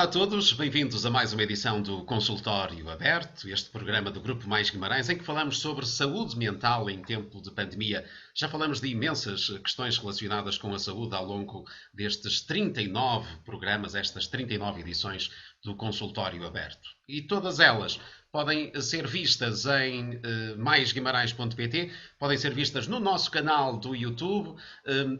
a todos, bem-vindos a mais uma edição do Consultório Aberto, este programa do Grupo Mais Guimarães, em que falamos sobre saúde mental em tempo de pandemia. Já falamos de imensas questões relacionadas com a saúde ao longo destes 39 programas, estas 39 edições do Consultório Aberto. E todas elas podem ser vistas em maisguimarães.pt, podem ser vistas no nosso canal do YouTube.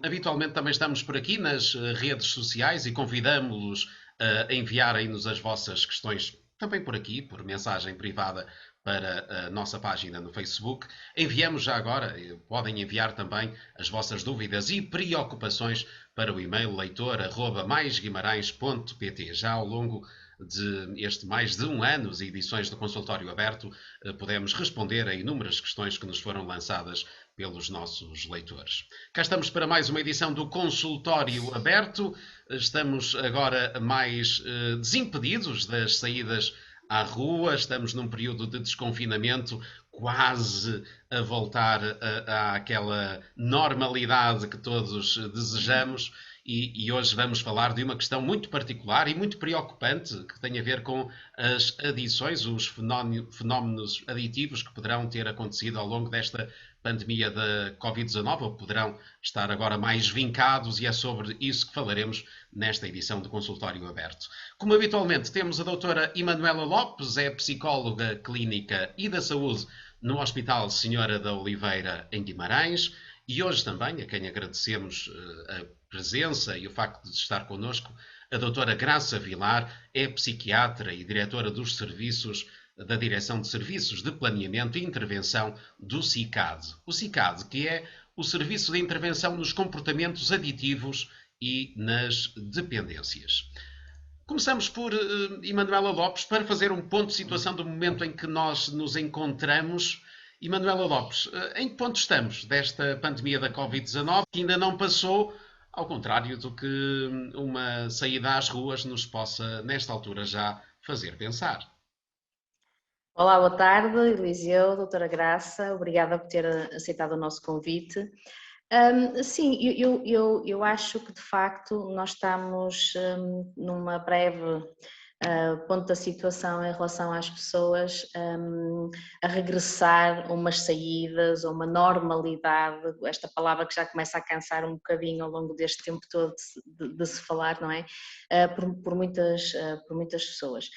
Habitualmente também estamos por aqui nas redes sociais e convidamos-los a enviarem-nos as vossas questões também por aqui, por mensagem privada para a nossa página no Facebook. Enviamos já agora, podem enviar também as vossas dúvidas e preocupações para o e-mail leitor@maisguimarães.pt. Já ao longo de este mais de um ano de edições do Consultório Aberto, podemos responder a inúmeras questões que nos foram lançadas pelos nossos leitores. Cá estamos para mais uma edição do Consultório Aberto. Estamos agora mais desimpedidos das saídas à rua, estamos num período de desconfinamento, quase a voltar àquela normalidade que todos desejamos. E hoje vamos falar de uma questão muito particular e muito preocupante que tem a ver com as adições, os fenómenos aditivos que poderão ter acontecido ao longo desta pandemia da Covid-19 ou poderão estar agora mais vincados, e é sobre isso que falaremos nesta edição do Consultório Aberto. Como habitualmente, temos a doutora Emanuela Lopes, é psicóloga clínica e da saúde no Hospital Senhora da Oliveira, em Guimarães, e hoje também, a quem agradecemos a presença e o facto de estar connosco, a doutora Graça Vilar, é psiquiatra e diretora dos serviços da Direção de Serviços de Planeamento e Intervenção do SICAD. O SICAD, que é o Serviço de Intervenção nos Comportamentos Aditivos e nas Dependências. Começamos por Emanuela Lopes, para fazer um ponto de situação do momento em que nós nos encontramos. Emanuela Lopes, em que ponto estamos desta pandemia da Covid-19, que ainda não passou, ao contrário do que uma saída às ruas nos possa, nesta altura, já fazer pensar? Olá, boa tarde, Eliseu, doutora Graça, obrigada por ter aceitado o nosso convite. Sim, eu acho que de facto nós estamos numa breve ponto da situação em relação às pessoas a regressar a umas saídas, a uma normalidade, esta palavra que já começa a cansar um bocadinho ao longo deste tempo todo de se falar, não é? Por muitas pessoas.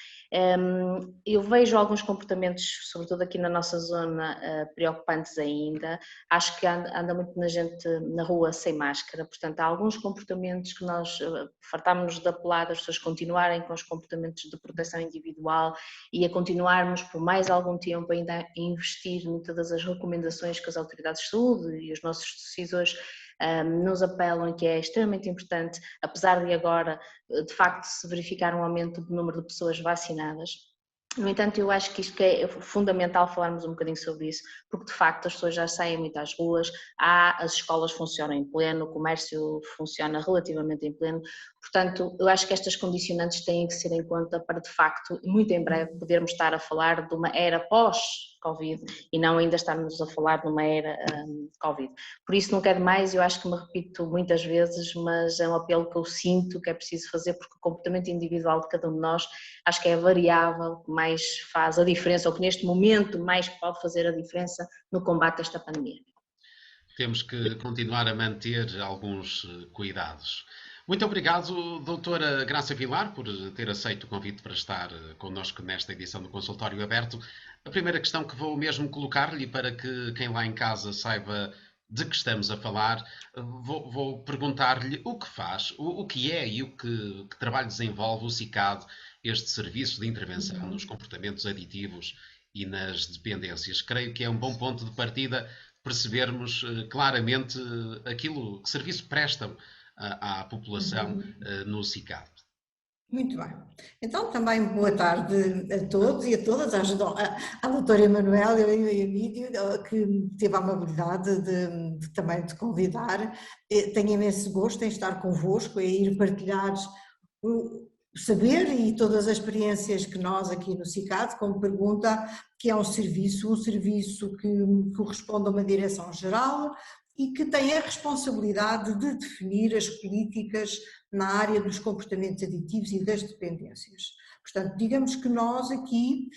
Eu vejo alguns comportamentos, sobretudo aqui na nossa zona, preocupantes ainda. Acho que anda muito na gente na rua sem máscara, portanto há alguns comportamentos que nós fartámos-nos de apelar as pessoas continuarem com os comportamentos de proteção individual e a continuarmos por mais algum tempo ainda a investir em todas as recomendações que as autoridades de saúde e os nossos decisores nos apelam, que é extremamente importante, apesar de agora de facto se verificar um aumento do número de pessoas vacinadas. No entanto, eu acho que isto é fundamental falarmos um bocadinho sobre isso, porque de facto as pessoas já saem muito às ruas, as escolas funcionam em pleno, o comércio funciona relativamente em pleno, portanto eu acho que estas condicionantes têm que ser em conta para de facto, muito em breve, podermos estar a falar de uma era pós-Covid e não ainda estarmos a falar de uma era Covid. Por isso não quero mais, eu acho que me repito muitas vezes, mas é um apelo que eu sinto que é preciso fazer, porque o comportamento individual de cada um de nós acho que é a variável que mais faz a diferença, ou que neste momento mais pode fazer a diferença no combate a esta pandemia. Temos que continuar a manter alguns cuidados. Muito obrigado, doutora Graça Vilar, por ter aceito o convite para estar connosco nesta edição do Consultório Aberto. A primeira questão que vou mesmo colocar-lhe, para que quem lá em casa saiba de que estamos a falar, vou perguntar-lhe o que faz, o que é e que trabalho desenvolve o SICAD, este Serviço de Intervenção nos Comportamentos Aditivos e nas Dependências. Creio que é um bom ponto de partida percebermos claramente aquilo que serviço prestam à população no SICAD. Muito bem. Então, também boa tarde a todos e a todas, à doutora Emanuela e a Emílio, que teve a amabilidade também de convidar. Tenho imenso gosto em estar convosco, em ir partilhar o saber e todas as experiências que nós aqui no SICAD, como pergunta, que é um serviço que corresponde a uma direção-geral e que tem a responsabilidade de definir as políticas na área dos comportamentos aditivos e das dependências. Portanto, digamos que nós aqui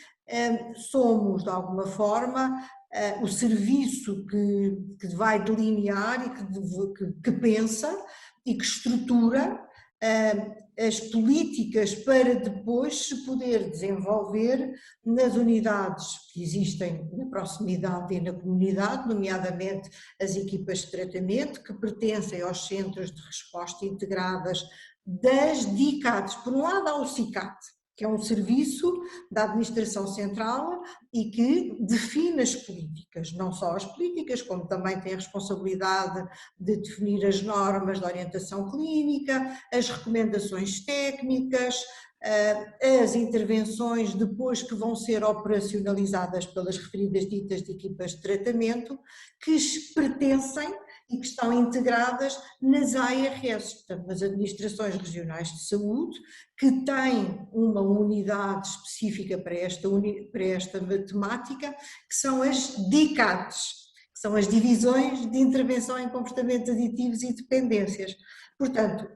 somos, de alguma forma, o serviço que vai delinear e que pensa e que estrutura as políticas para depois se poder desenvolver nas unidades que existem na proximidade e na comunidade, nomeadamente as equipas de tratamento que pertencem aos centros de resposta integradas das DICATs. Por um lado há o CICAT, que é um serviço da Administração Central e que define as políticas, não só as políticas, como também tem a responsabilidade de definir as normas de orientação clínica, as recomendações técnicas, as intervenções depois que vão ser operacionalizadas pelas referidas ditas de equipas de tratamento, que pertencem e que estão integradas nas ARS, portanto, nas Administrações Regionais de Saúde, que têm uma unidade específica para esta temática, que são as DICATs, que são as Divisões de Intervenção em Comportamentos Aditivos e Dependências. Portanto,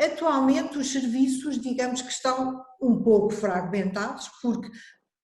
atualmente os serviços, digamos que estão um pouco fragmentados, porque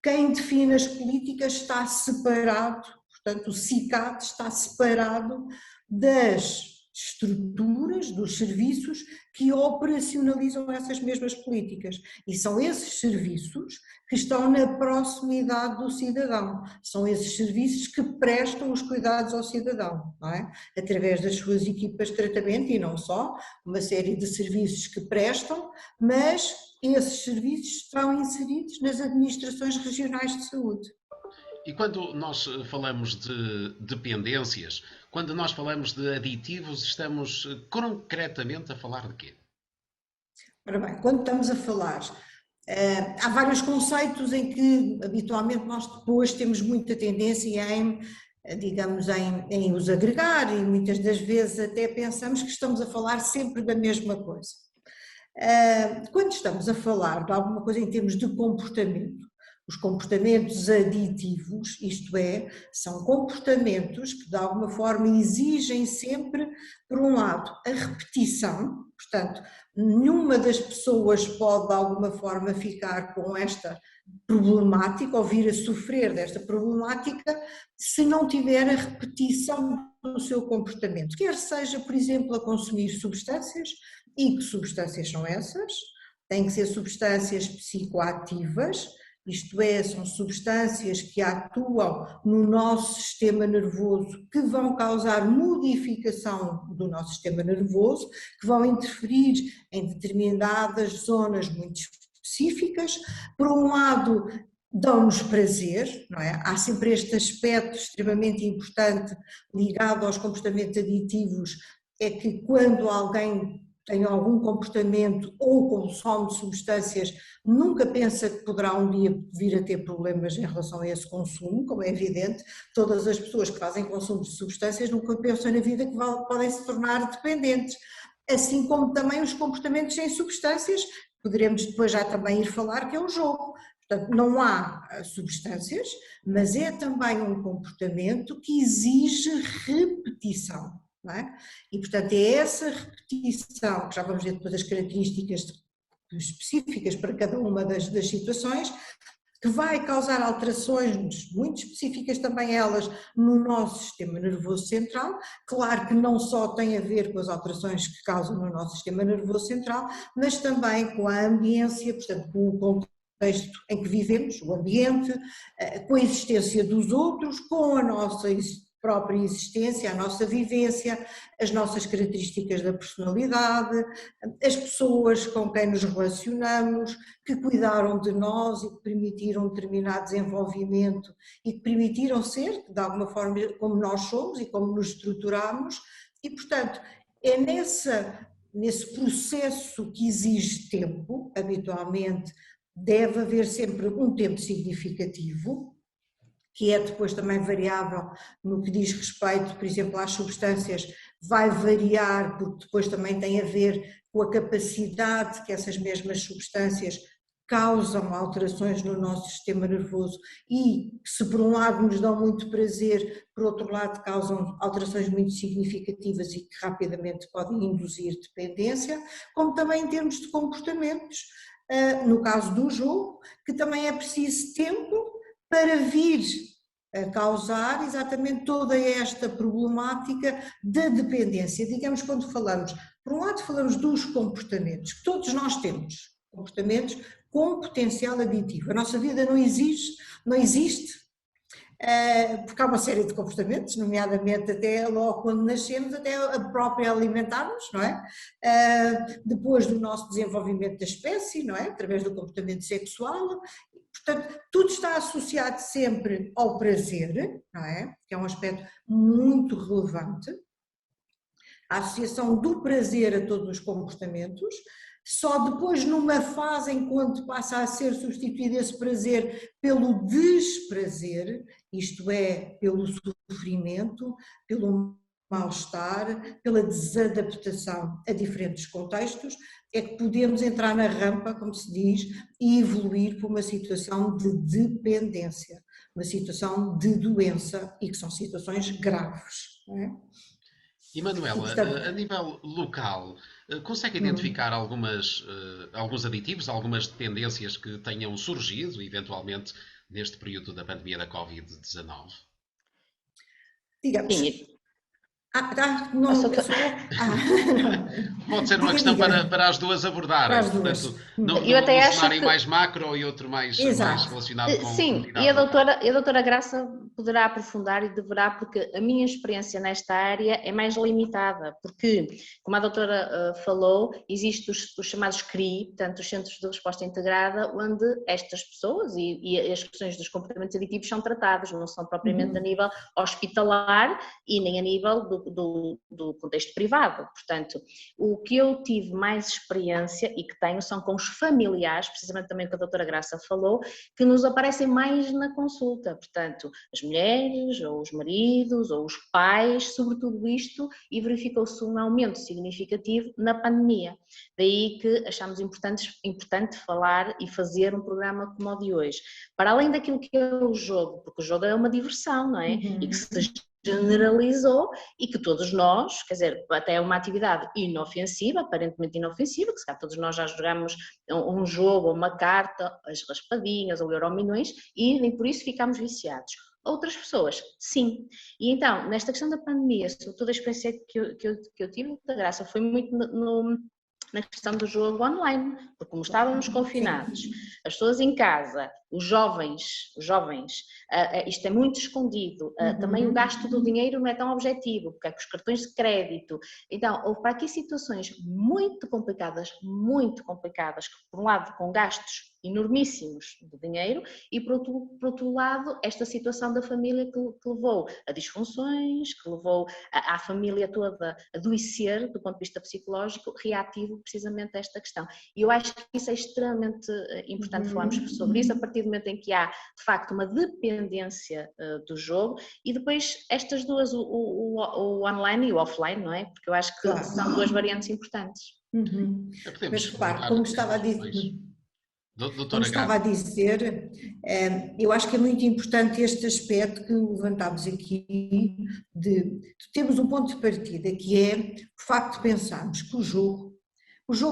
quem define as políticas está separado, portanto o CICAT está separado das estruturas, dos serviços que operacionalizam essas mesmas políticas. E são esses serviços que estão na proximidade do cidadão, são esses serviços que prestam os cuidados ao cidadão, não é? Através das suas equipas de tratamento e não só, uma série de serviços que prestam, mas esses serviços estão inseridos nas administrações regionais de saúde. E quando nós falamos de dependências, quando nós falamos de aditivos, estamos concretamente a falar de quê? Ora bem, quando estamos a falar, há vários conceitos em que habitualmente nós depois temos muita tendência em, digamos, em os agregar e muitas das vezes até pensamos que estamos a falar sempre da mesma coisa. Quando estamos a falar de alguma coisa em termos de comportamento, os comportamentos aditivos, isto é, são comportamentos que de alguma forma exigem sempre, por um lado, a repetição, portanto, nenhuma das pessoas pode de alguma forma ficar com esta problemática ou vir a sofrer desta problemática se não tiver a repetição do seu comportamento, quer seja, por exemplo, a consumir substâncias, e que substâncias são essas? Têm que ser substâncias psicoativas, isto é, são substâncias que atuam no nosso sistema nervoso, que vão causar modificação do nosso sistema nervoso, que vão interferir em determinadas zonas muito específicas. Por um lado, dão-nos prazer, não é? Há sempre este aspecto extremamente importante ligado aos comportamentos aditivos, é que quando alguém tem algum comportamento ou consome substâncias, nunca pensa que poderá um dia vir a ter problemas em relação a esse consumo, como é evidente, todas as pessoas que fazem consumo de substâncias nunca pensam na vida que podem se tornar dependentes, assim como também os comportamentos sem substâncias, poderemos depois já também ir falar que é um jogo. Portanto, não há substâncias, mas é também um comportamento que exige repetição. Não é? E portanto é essa repetição, que já vamos ver depois as características específicas para cada uma das situações, que vai causar alterações muito específicas também elas no nosso sistema nervoso central, claro que não só tem a ver com as alterações que causam no nosso sistema nervoso central, mas também com a ambiência, portanto com o contexto em que vivemos, o ambiente, com a existência dos outros, com a nossa própria existência, a nossa vivência, as nossas características da personalidade, as pessoas com quem nos relacionamos, que cuidaram de nós e que permitiram um determinado desenvolvimento e que permitiram ser, de alguma forma, como nós somos e como nos estruturamos, e portanto é nesse processo que exige tempo, habitualmente deve haver sempre um tempo significativo, que é depois também variável no que diz respeito, por exemplo, às substâncias, vai variar porque depois também tem a ver com a capacidade que essas mesmas substâncias causam alterações no nosso sistema nervoso e, se por um lado nos dão muito prazer, por outro lado causam alterações muito significativas e que rapidamente podem induzir dependência, como também em termos de comportamentos, no caso do jogo, que também é preciso tempo para vir a causar exatamente toda esta problemática da dependência. Digamos, quando falamos, por um lado falamos dos comportamentos, que todos nós temos, comportamentos com potencial aditivo. A nossa vida não existe, porque há uma série de comportamentos, nomeadamente até logo quando nascemos, até a própria alimentar-nos, não é? Depois do nosso desenvolvimento da espécie, não é? Através do comportamento sexual. Portanto, tudo está associado sempre ao prazer, não é? Que é um aspecto muito relevante. A associação do prazer a todos os comportamentos. Só depois, numa fase em que passa a ser substituído esse prazer pelo desprazer, isto é, pelo sofrimento, pelo mal-estar, pela desadaptação a diferentes contextos, é que podemos entrar na rampa, como se diz, e evoluir para uma situação de dependência, uma situação de doença, e que são situações graves, não é? E Manuela, a nível local, consegue identificar alguns aditivos, algumas tendências que tenham surgido, eventualmente, neste período da pandemia da Covid-19? Digamos. Sim. Não, Só que... Pode ser uma questão para as duas abordarem. Para as duas. Portanto, Eu até num acho cenário que... mais macro e outro mais relacionado com Sim, comunidade e a local. doutora Graça poderá aprofundar e deverá, porque a minha experiência nesta área é mais limitada, porque, como a doutora falou, existem os chamados CRI, portanto os Centros de Resposta Integrada, onde estas pessoas e as questões dos comportamentos aditivos são tratadas, não são propriamente a nível hospitalar e nem a nível do contexto privado. Portanto, o que eu tive mais experiência e que tenho são com os familiares, precisamente também o que a doutora Graça falou, que nos aparecem mais na consulta, portanto, as mulheres, ou os maridos, ou os pais, sobre tudo isto, e verificou-se um aumento significativo na pandemia. Daí que achamos importante falar e fazer um programa como o de hoje. Para além daquilo que é o jogo, porque o jogo é uma diversão, não é? E que se generalizou e que todos nós, quer dizer, até é uma atividade inofensiva, aparentemente inofensiva, que se calhar todos nós já jogamos um jogo ou uma carta, as raspadinhas ou Euromilhões, e nem por isso ficamos viciados. Outras pessoas, sim. E então, nesta questão da pandemia, toda a experiência que eu tive da Graça foi muito na questão do jogo online, porque como estávamos confinados, as pessoas em casa, os jovens, isto é muito escondido, também o gasto do dinheiro não é tão objetivo, porque é com os cartões de crédito, então houve para aqui situações muito complicadas, que por um lado com gastos enormíssimos de dinheiro e por outro lado esta situação da família que levou a disfunções, que levou a família toda a adoecer do ponto de vista psicológico, reativo precisamente a esta questão. E eu acho que isso é extremamente importante falarmos sobre isso, a partir do momento em que há, de facto, uma dependência do jogo, e depois estas duas, o online e o offline, não é? Porque eu acho que são duas variantes importantes. Mas repare, como estava a dizer... Como estava a dizer, eu acho que é muito importante este aspecto que levantámos aqui, de termos um ponto de partida, que é o facto de pensarmos que o jogo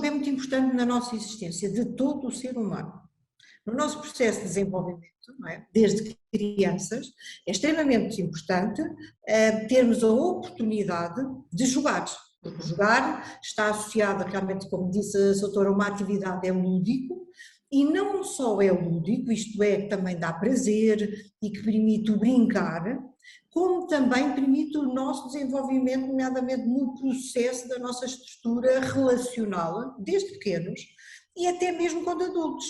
é muito importante na nossa existência, de todo o ser humano. No nosso processo de desenvolvimento, não é? Desde crianças, é extremamente importante termos a oportunidade de jogar. Porque jogar está associado, realmente, como disse a doutora, a uma atividade lúdico, e não só é lúdico, isto é, que também dá prazer e que permite o brincar, como também permite o nosso desenvolvimento, nomeadamente no processo da nossa estrutura relacional, desde pequenos e até mesmo quando adultos.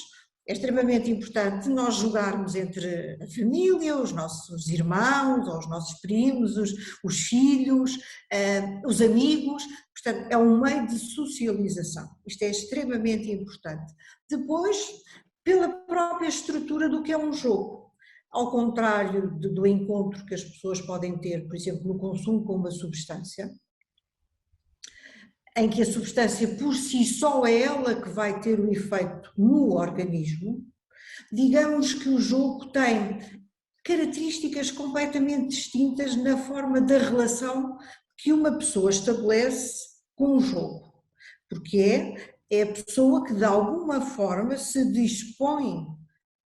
É extremamente importante nós jogarmos entre a família, os nossos irmãos, ou os nossos primos, os filhos, os amigos. Portanto, é um meio de socialização. Isto é extremamente importante. Depois, pela própria estrutura do que é um jogo. Ao contrário do encontro que as pessoas podem ter, por exemplo, no consumo com uma substância, em que a substância por si só é ela que vai ter o efeito no organismo, digamos que o jogo tem características completamente distintas na forma da relação que uma pessoa estabelece com o jogo, porque é a pessoa que de alguma forma se dispõe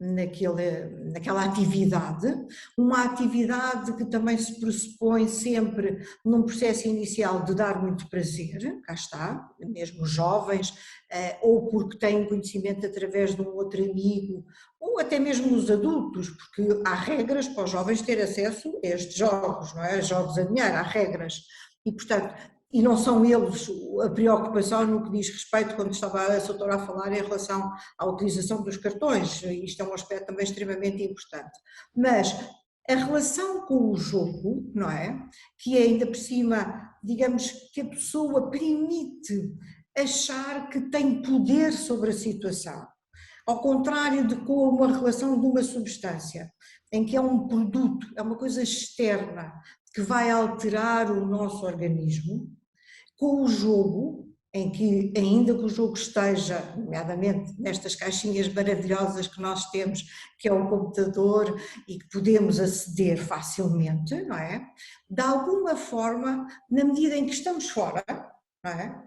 naquela atividade, uma atividade que também se pressupõe sempre num processo inicial de dar muito prazer, cá está, mesmo os jovens, ou porque têm conhecimento através de um outro amigo, ou até mesmo os adultos, porque há regras para os jovens ter acesso a estes jogos, não é? Jogos a dinheiro, há regras, e portanto, e não são eles a preocupação no que diz respeito, quando estava a doutora a falar em relação à utilização dos cartões, isto é um aspecto também extremamente importante, mas a relação com o jogo, não é? Que é ainda por cima, digamos que a pessoa permite achar que tem poder sobre a situação, ao contrário de com uma relação de uma substância, em que é um produto, é uma coisa externa, que vai alterar o nosso organismo. Com o jogo, em que ainda que o jogo esteja, nomeadamente nestas caixinhas maravilhosas que nós temos, que é o computador e que podemos aceder facilmente, não é? De alguma forma, na medida em que estamos fora, não é?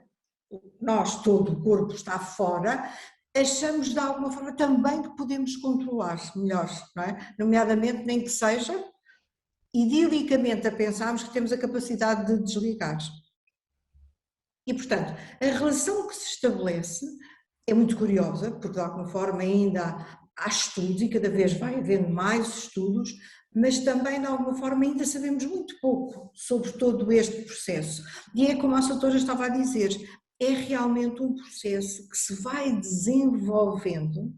Nós, todo o corpo está fora, achamos de alguma forma também que podemos controlar melhor, não é? Nomeadamente, nem que seja, idilicamente a pensarmos que temos a capacidade de desligar. E, portanto, a relação que se estabelece é muito curiosa, porque de alguma forma ainda há estudos e cada vez vai havendo mais estudos, mas também de alguma forma ainda sabemos muito pouco sobre todo este processo. E é como a doutora estava a dizer, é realmente um processo que se vai desenvolvendo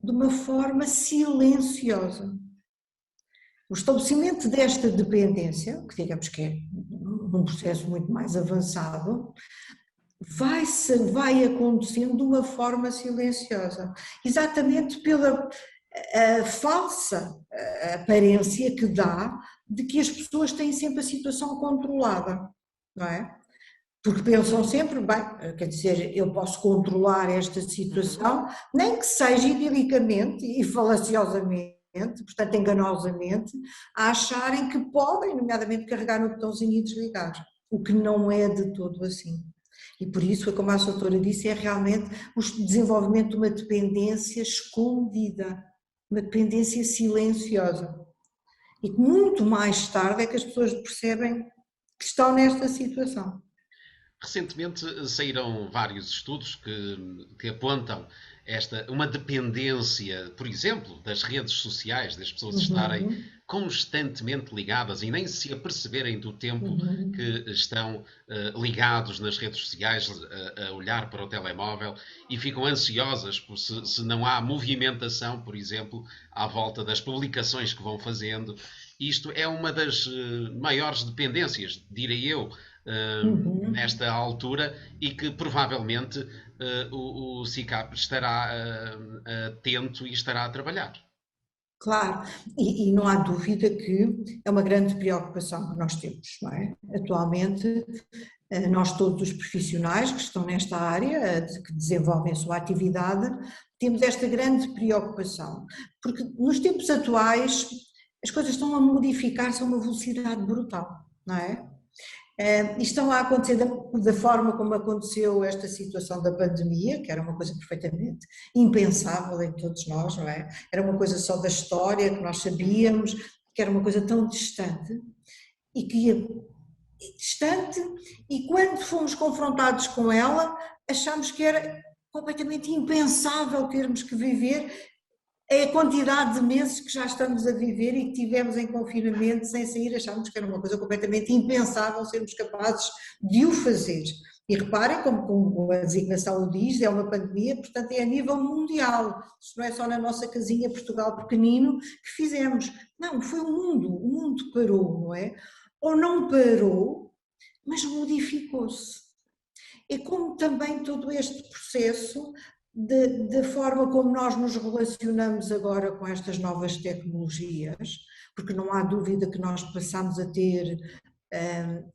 de uma forma silenciosa. O estabelecimento desta dependência, que digamos que é um processo muito mais avançado, vai acontecendo de uma forma silenciosa, exatamente pela falsa aparência que dá de que as pessoas têm sempre a situação controlada, não é? Porque pensam sempre, bem, quer dizer, eu posso controlar esta situação, nem que seja idilicamente e falaciosamente, portanto enganosamente, a acharem que podem, nomeadamente, carregar no botãozinho e desligar, o que não é de todo assim. E por isso, como a doutora disse, é realmente o desenvolvimento de uma dependência escondida, uma dependência silenciosa. E que muito mais tarde é que as pessoas percebem que estão nesta situação. Recentemente saíram vários estudos que apontam uma dependência, por exemplo, das redes sociais, das pessoas estarem constantemente ligadas e nem se aperceberem do tempo que estão ligados nas redes sociais, a olhar para o telemóvel e ficam ansiosas se não há movimentação, por exemplo, à volta das publicações que vão fazendo. Isto é uma das maiores dependências, direi eu, nesta altura, e que provavelmente o SICAP estará atento e estará a trabalhar. Claro, e não há dúvida que é uma grande preocupação que nós temos, não é? Atualmente, nós todos os profissionais que estão nesta área, que desenvolvem a sua atividade, temos esta grande preocupação, porque nos tempos atuais as coisas estão a modificar-se a uma velocidade brutal, não é? E estão a acontecer da forma como aconteceu esta situação da pandemia, que era uma coisa perfeitamente impensável em todos nós, não é? Era uma coisa só da história, que nós sabíamos, que era uma coisa tão distante, e que ia distante, e quando fomos confrontados com ela, achámos que era completamente impensável termos que viver a quantidade de meses que já estamos a viver e que tivemos em confinamento sem sair, achámos que era uma coisa completamente impensável sermos capazes de o fazer. E reparem, como a designação o diz, é uma pandemia, portanto é a nível mundial, isto não é só na nossa casinha Portugal pequenino que fizemos, não, foi o mundo parou, não é? Ou não parou, mas modificou-se. É como também todo este processo da forma como nós nos relacionamos agora com estas novas tecnologias, porque não há dúvida que nós passamos a ter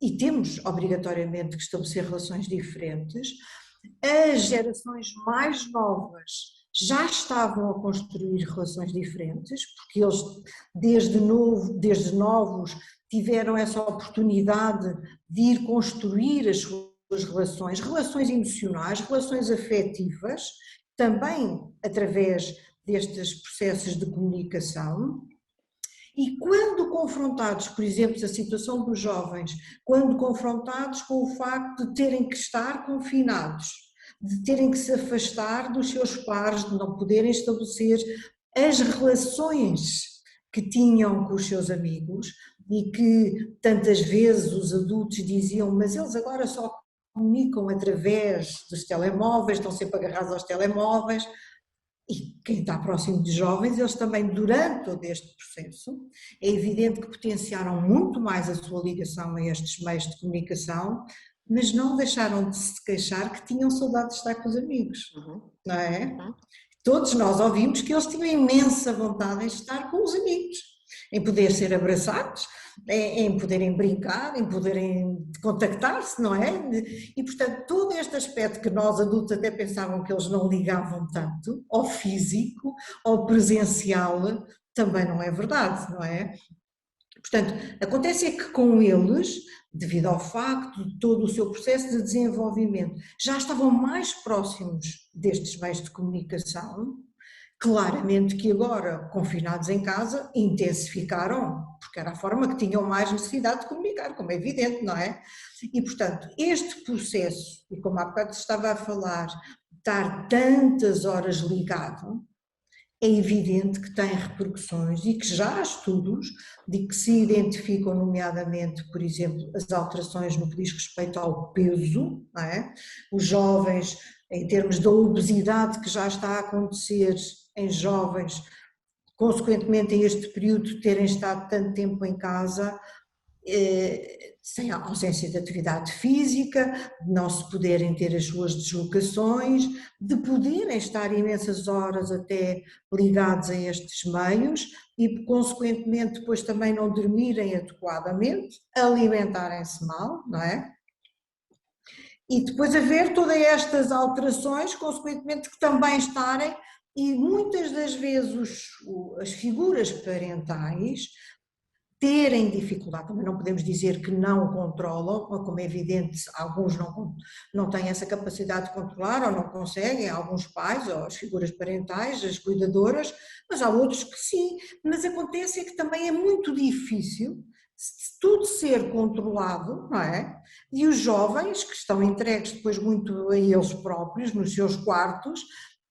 e temos obrigatoriamente que estabelecer relações diferentes, as gerações mais novas já estavam a construir relações diferentes, porque eles desde novos tiveram essa oportunidade de ir construir as suas relações emocionais, relações afetivas, também através destes processos de comunicação. E quando confrontados, por exemplo, a situação dos jovens, quando confrontados com o facto de terem que estar confinados, de terem que se afastar dos seus pares, de não poderem estabelecer as relações que tinham com os seus amigos e que tantas vezes os adultos diziam, mas eles agora só comunicam através dos telemóveis, estão sempre agarrados aos telemóveis. E quem está próximo de jovens, eles também, durante todo este processo, é evidente que potenciaram muito mais a sua ligação a estes meios de comunicação, mas não deixaram de se queixar que tinham saudade de estar com os amigos, não é? Todos nós ouvimos que eles tinham imensa vontade em estar com os amigos, em poder ser abraçados, em poderem brincar, em poderem contactar-se, não é? E portanto todo este aspecto que nós adultos até pensavam que eles não ligavam tanto, ao físico, ao presencial, também não é verdade, não é? Portanto, acontece é que com eles, devido ao facto de todo o seu processo de desenvolvimento, já estavam mais próximos destes meios de comunicação. Claramente que agora, confinados em casa, intensificaram, porque era a forma que tinham mais necessidade de comunicar, como é evidente, não é? E, portanto, este processo, e como há bocado se estava a falar, estar tantas horas ligado, é evidente que tem repercussões e que já há estudos de que se identificam, nomeadamente, por exemplo, as alterações no que diz respeito ao peso, não é? Os jovens, em termos da obesidade que já está a acontecer em jovens, consequentemente a este período terem estado tanto tempo em casa, sem a ausência de atividade física, de não se poderem ter as suas deslocações, de poderem estar imensas horas até ligados a estes meios e, consequentemente, depois também não dormirem adequadamente, alimentarem-se mal, não é? E depois haver todas estas alterações, consequentemente, que também estarem, e muitas das vezes as figuras parentais terem dificuldade, também não podemos dizer que não controlam, como é evidente, alguns não têm essa capacidade de controlar ou não conseguem, alguns pais ou as figuras parentais, as cuidadoras, mas há outros que sim, mas acontece é que também é muito difícil tudo ser controlado, não é? E os jovens que estão entregues depois muito a eles próprios, nos seus quartos,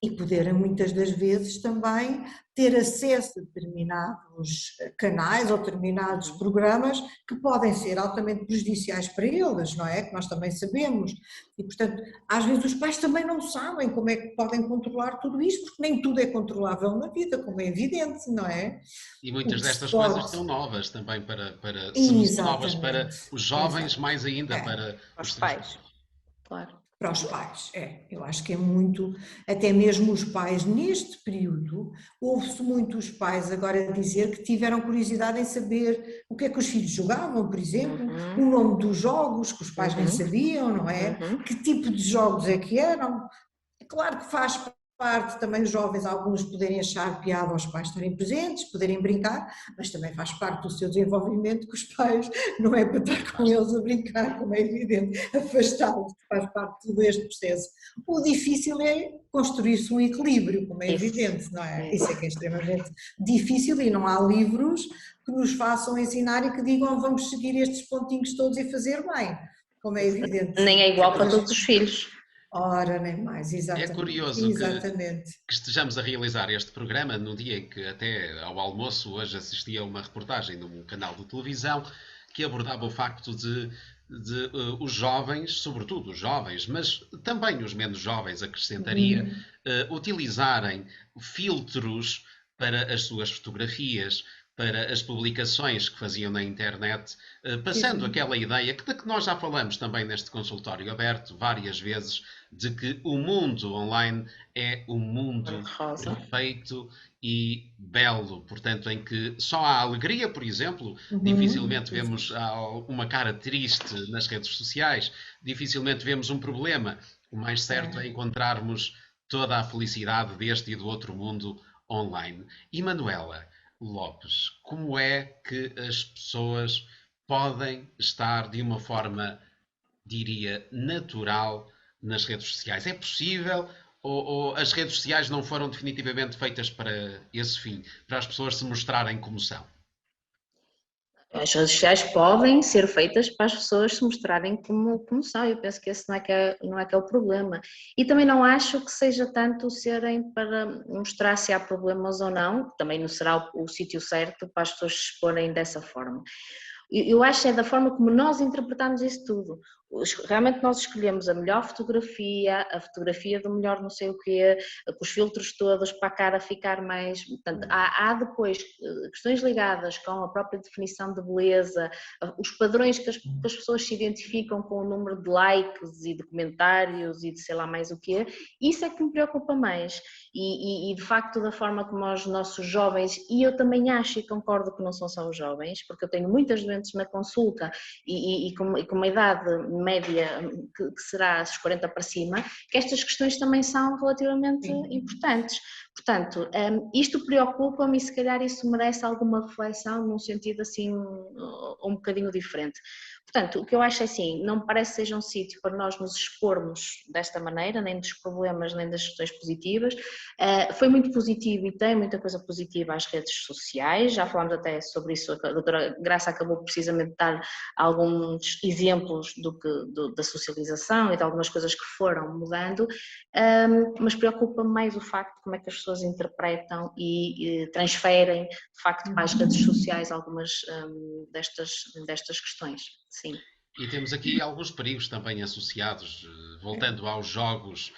e poderem muitas das vezes também ter acesso a determinados canais ou determinados programas que podem ser altamente prejudiciais para eles, não é? Que nós também sabemos. E, portanto, às vezes os pais também não sabem como é que podem controlar tudo isto, porque nem tudo é controlável na vida, como é evidente, não é? E muitas destas coisas são novas também são novas para os jovens, mais ainda para os pais. Claro. Para os pais, eu acho que é muito, até mesmo os pais neste período, ouve-se muito os pais agora dizer que tiveram curiosidade em saber o que é que os filhos jogavam, por exemplo, o nome dos jogos que os pais nem sabiam, não é? Que tipo de jogos é que eram? É claro que faz parte também os jovens, alguns poderem achar piada aos pais estarem presentes, poderem brincar, mas também faz parte do seu desenvolvimento que os pais não é para estar com eles a brincar, como é evidente, afastá-los, faz parte de todo este processo. O difícil é construir-se um equilíbrio, como é evidente, não é? Isso é que é extremamente difícil e não há livros que nos façam ensinar e que digam vamos seguir estes pontinhos todos e fazer bem, como é evidente. Nem é igual para todos os filhos. Ora, nem mais, exatamente. É curioso que estejamos a realizar este programa num dia em que até ao almoço hoje assistia a uma reportagem num canal de televisão que abordava o facto de os jovens, sobretudo os jovens, mas também os menos jovens, acrescentaria, utilizarem filtros para as suas fotografias, para as publicações que faziam na internet, passando aquela ideia de que nós já falamos também neste consultório aberto várias vezes, de que o mundo online é um mundo Rosa. perfeito e belo, portanto, em que só há alegria, por exemplo, dificilmente vemos uma cara triste nas redes sociais, dificilmente vemos um problema. O mais certo é encontrarmos toda a felicidade deste e do outro mundo online. E Manuela Lopes, como é que as pessoas podem estar de uma forma, diria, natural nas redes sociais? É possível ou as redes sociais não foram definitivamente feitas para esse fim, para as pessoas se mostrarem como são? As redes sociais podem ser feitas para as pessoas se mostrarem como são, eu penso que esse não é o problema. E também não acho que seja tanto serem para mostrar se há problemas ou não, também não será o sítio certo para as pessoas se exporem dessa forma. Eu acho que é da forma como nós interpretamos isso tudo. Realmente nós escolhemos a melhor fotografia, a fotografia do melhor não sei o quê, com os filtros todos para a cara ficar mais... Portanto, há depois questões ligadas com a própria definição de beleza, os padrões que as pessoas se identificam com o número de likes e de comentários e de sei lá mais o quê, isso é que me preocupa mais. E de facto da forma como os nossos jovens, e eu também acho e concordo que não são só os jovens, porque eu tenho muitas doentes na consulta e com uma idade média que será dos 40 para cima, que estas questões também são relativamente importantes. Portanto, isto preocupa-me e se calhar isso merece alguma reflexão num sentido assim um bocadinho diferente. Portanto, o que eu acho é assim, não me parece que seja um sítio para nós nos expormos desta maneira, nem dos problemas, nem das questões positivas. Foi muito positivo e tem muita coisa positiva às redes sociais, já falámos até sobre isso, a doutora Graça acabou precisamente de dar alguns exemplos da socialização e de algumas coisas que foram mudando, mas preocupa-me mais o facto de como é que as pessoas interpretam e transferem, de facto, para as redes sociais algumas destas questões. Sim. E temos aqui alguns perigos também associados, voltando aos jogos.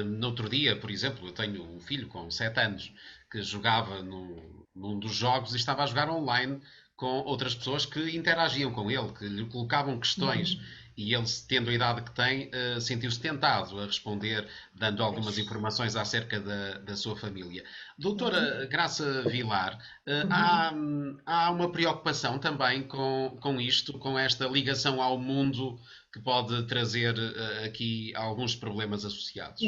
No outro dia, por exemplo, eu tenho um filho com 7 anos que jogava num dos jogos e estava a jogar online com outras pessoas que interagiam com ele, que lhe colocavam questões. E ele, tendo a idade que tem, sentiu-se tentado a responder, dando algumas informações acerca da sua família. Doutora Graça Vilar, há uma preocupação também com isto, com esta ligação ao mundo que pode trazer aqui alguns problemas associados.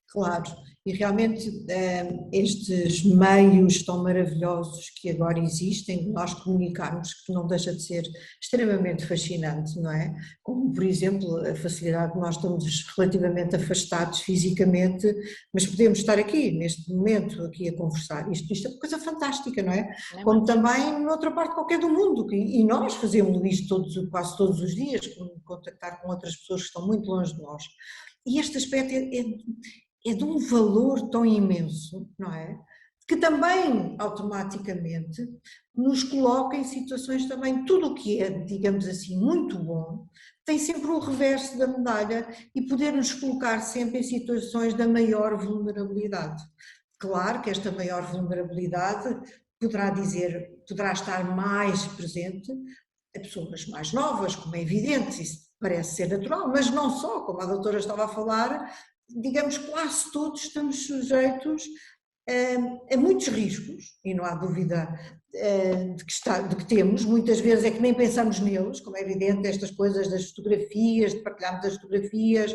Claro, e realmente estes meios tão maravilhosos que agora existem, de nós comunicarmos, que não deixa de ser extremamente fascinante, não é? Como, por exemplo, a facilidade de nós estamos relativamente afastados fisicamente, mas podemos estar aqui, neste momento, aqui a conversar. Isto é uma coisa fantástica, não é? Como também noutra parte qualquer do mundo, e nós fazemos isto quase todos os dias, contactar com outras pessoas que estão muito longe de nós. E este aspecto é de um valor tão imenso, não é? Que também automaticamente nos coloca em situações também, tudo o que é, digamos assim, muito bom, tem sempre o reverso da medalha e poder nos colocar sempre em situações da maior vulnerabilidade. Claro que esta maior vulnerabilidade poderá estar mais presente a pessoas mais novas, como é evidente, isso parece ser natural, mas não só, como a doutora estava a falar, digamos, quase todos estamos sujeitos a muitos riscos, e não há dúvida de que temos, muitas vezes é que nem pensamos neles, como é evidente, estas coisas das fotografias, de partilharmos as fotografias,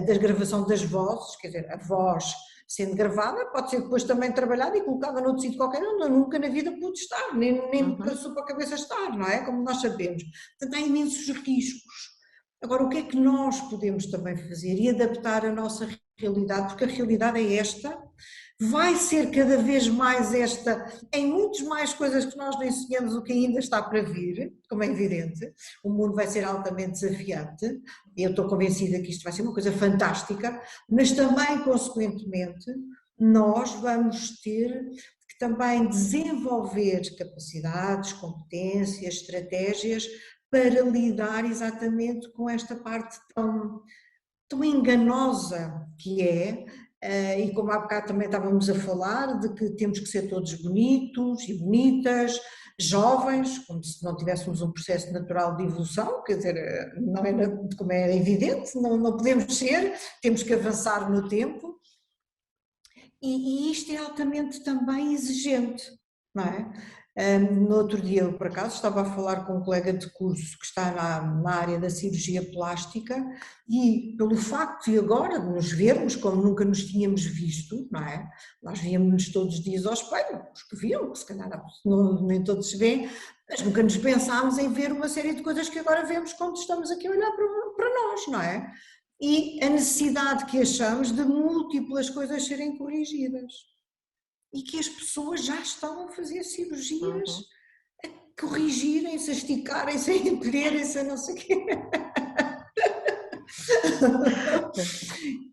da gravação das vozes, quer dizer, a voz sendo gravada pode ser depois também trabalhada e colocada noutro sítio qualquer, onde nunca na vida pude estar, nem me passou para a cabeça estar, não é? Como nós sabemos. Portanto, há imensos riscos. Agora, o que é que nós podemos também fazer e adaptar a nossa realidade, porque a realidade é esta, vai ser cada vez mais esta, em muitas mais coisas que nós nem sonhamos o que ainda está para vir, como é evidente, o mundo vai ser altamente desafiante, e eu estou convencida que isto vai ser uma coisa fantástica, mas também, consequentemente, nós vamos ter que também desenvolver capacidades, competências, estratégias, para lidar exatamente com esta parte tão enganosa que é e como há bocado também estávamos a falar, de que temos que ser todos bonitos e bonitas, jovens, como se não tivéssemos um processo natural de evolução, quer dizer, não é, como é evidente, não podemos ser, temos que avançar no tempo, e isto é altamente também exigente, não é? No outro dia, eu por acaso estava a falar com um colega de curso que está na área da cirurgia plástica, e pelo facto de agora nos vermos como nunca nos tínhamos visto, não é? Nós víamos-nos todos os dias ao espelho, os que viam, que se calhar nem todos se veem, mas nunca nos pensámos em ver uma série de coisas que agora vemos quando estamos aqui a olhar para nós, não é? E a necessidade que achamos de múltiplas coisas serem corrigidas. E que as pessoas já estão a fazer cirurgias, a corrigirem-se, a esticarem-se, a encolherem-se, a não sei o quê.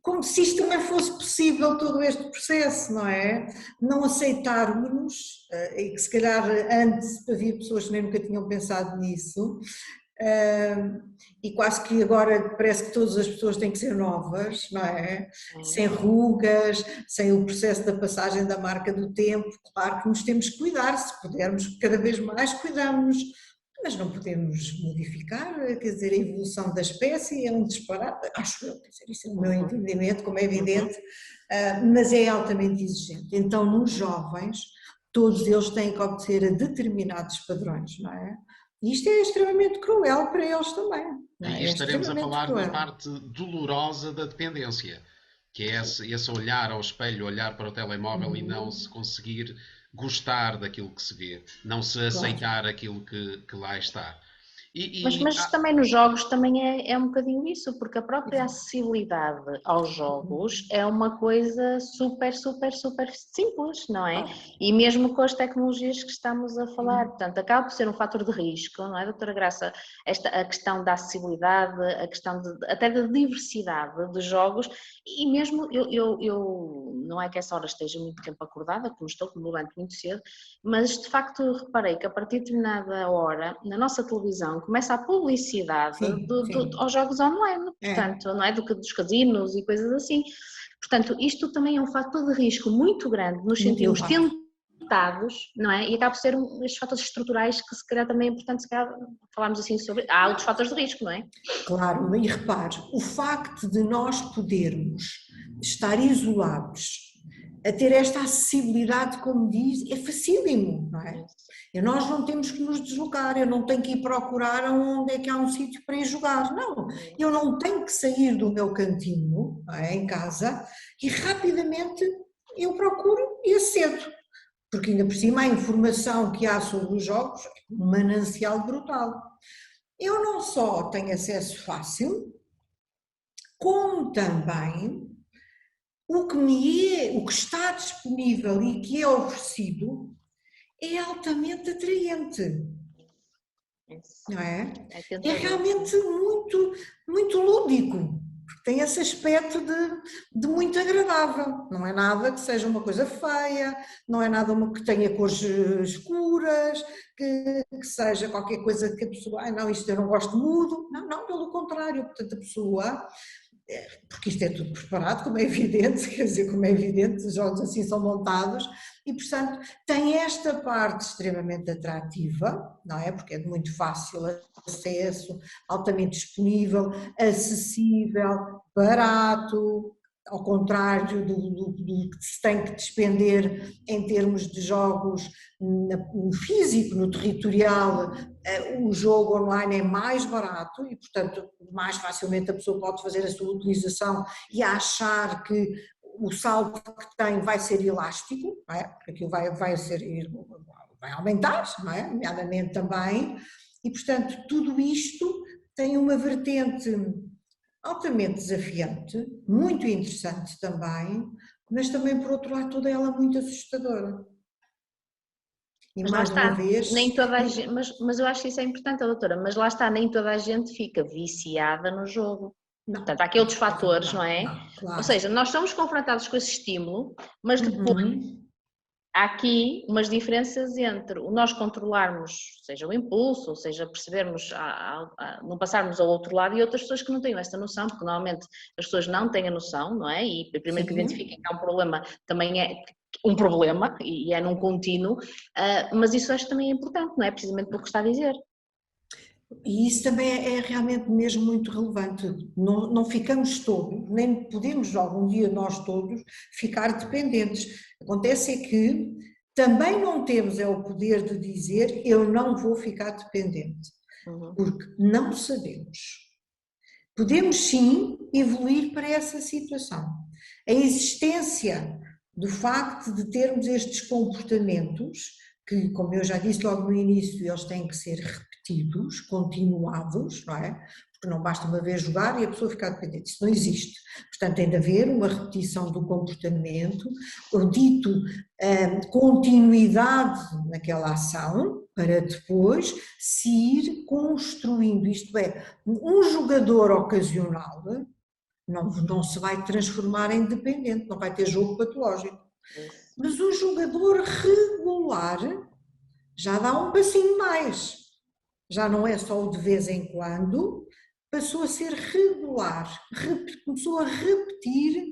Como se isto não fosse possível, todo este processo, não é? Não aceitarmos, e que se calhar antes havia pessoas que nem nunca tinham pensado nisso, e quase que agora parece que todas as pessoas têm que ser novas, não é? Sem rugas, sem o processo da passagem da marca do tempo. Claro que nos temos que cuidar, se pudermos cada vez mais cuidamos, mas não podemos modificar, quer dizer, a evolução da espécie é um disparate, acho eu, quer dizer, isso é o meu entendimento, como é evidente, mas é altamente exigente. Então, nos jovens, todos eles têm que obedecer a determinados padrões, não é? E isto é extremamente cruel para eles também. Aí estaremos a falar da parte dolorosa da dependência, que é esse olhar ao espelho, olhar para o telemóvel e não se conseguir gostar daquilo que se vê, não se aceitar aquilo que lá está. Mas também nos jogos também é um bocadinho isso, porque a própria acessibilidade aos jogos é uma coisa super, super, super simples, não é? E mesmo com as tecnologias que estamos a falar, portanto, acaba por ser um fator de risco, não é, doutora Graça? A questão da acessibilidade, a questão até da diversidade de jogos, e mesmo eu não é que essa hora esteja muito tempo acordada, como me levanto muito cedo, mas de facto reparei que a partir de determinada hora, na nossa televisão, começa a publicidade aos jogos online, portanto, não é? Dos casinos e coisas assim. Portanto, isto também é um fator de risco muito grande, nos sentimos tentados, não é? E acaba por ser estes fatores estruturais que se calhar também é importante, se calhar, falarmos assim sobre... Há outros fatores de risco, não é? Claro, e repare, o facto de nós podermos estar isolados, a ter esta acessibilidade, como diz, é facílimo, não é? E nós não temos que nos deslocar, eu não tenho que ir procurar onde é que há um sítio para ir jogar, não. Eu não tenho que sair do meu cantinho, não é, em casa, e rapidamente eu procuro e acedo. Porque ainda por cima a informação que há sobre os jogos é um manancial brutal. Eu não só tenho acesso fácil, como também o que está disponível e que é oferecido é altamente atraente, não é? É realmente muito, muito lúdico, porque tem esse aspecto de muito agradável, não é nada que seja uma coisa feia, não é nada que tenha cores escuras, que seja qualquer coisa que a pessoa, não, isto eu não gosto mudo, não, pelo contrário, portanto a pessoa... Porque isto é tudo preparado, como é evidente, quer dizer, como é evidente, os jogos assim são montados e, portanto, tem esta parte extremamente atrativa, não é? Porque é de muito fácil acesso, altamente disponível, acessível, barato, ao contrário do que se tem que despender em termos de jogos no físico, no territorial, o jogo online é mais barato e, portanto, mais facilmente a pessoa pode fazer a sua utilização e achar que o saldo que tem vai ser elástico, não é? Porque aquilo vai aumentar, não é? Nomeadamente também, e, portanto, tudo isto tem uma vertente altamente desafiante, muito interessante também, mas também, por outro lado, toda ela muito assustadora. E mas mais lá está, uma vez... nem toda a gente, mas eu acho que isso é importante, doutora, mas lá está, nem toda a gente fica viciada no jogo. Não, portanto, há aqui outros fatores, não é? Claro. Ou seja, nós somos confrontados com esse estímulo, mas depois há aqui umas diferenças entre o nós controlarmos, seja o impulso, ou seja, percebermos, não passarmos ao outro lado, e outras pessoas que não têm essa noção, porque normalmente as pessoas não têm a noção, não é? E primeiro que identifiquem que há um problema, também é um problema, e é num contínuo, mas isso acho que também é importante, não é? Precisamente pelo que está a dizer. E isso também é realmente mesmo muito relevante. Não ficamos todos, nem podemos algum dia nós todos ficar dependentes. Acontece é que também não temos o poder de dizer eu não vou ficar dependente, porque não sabemos. Podemos sim evoluir para essa situação. A existência do facto de termos estes comportamentos, que, como eu já disse logo no início, eles têm que ser repetidos, continuados, não é? Porque não basta uma vez jogar e a pessoa ficar dependente, isso não existe. Portanto, tem de haver uma repetição do comportamento, o dito continuidade naquela ação, para depois se ir construindo, isto é, um jogador ocasional não se vai transformar em dependente, não vai ter jogo patológico. Mas um jogador regular já dá um passinho mais. Já não é só o de vez em quando, passou a ser regular, começou a repetir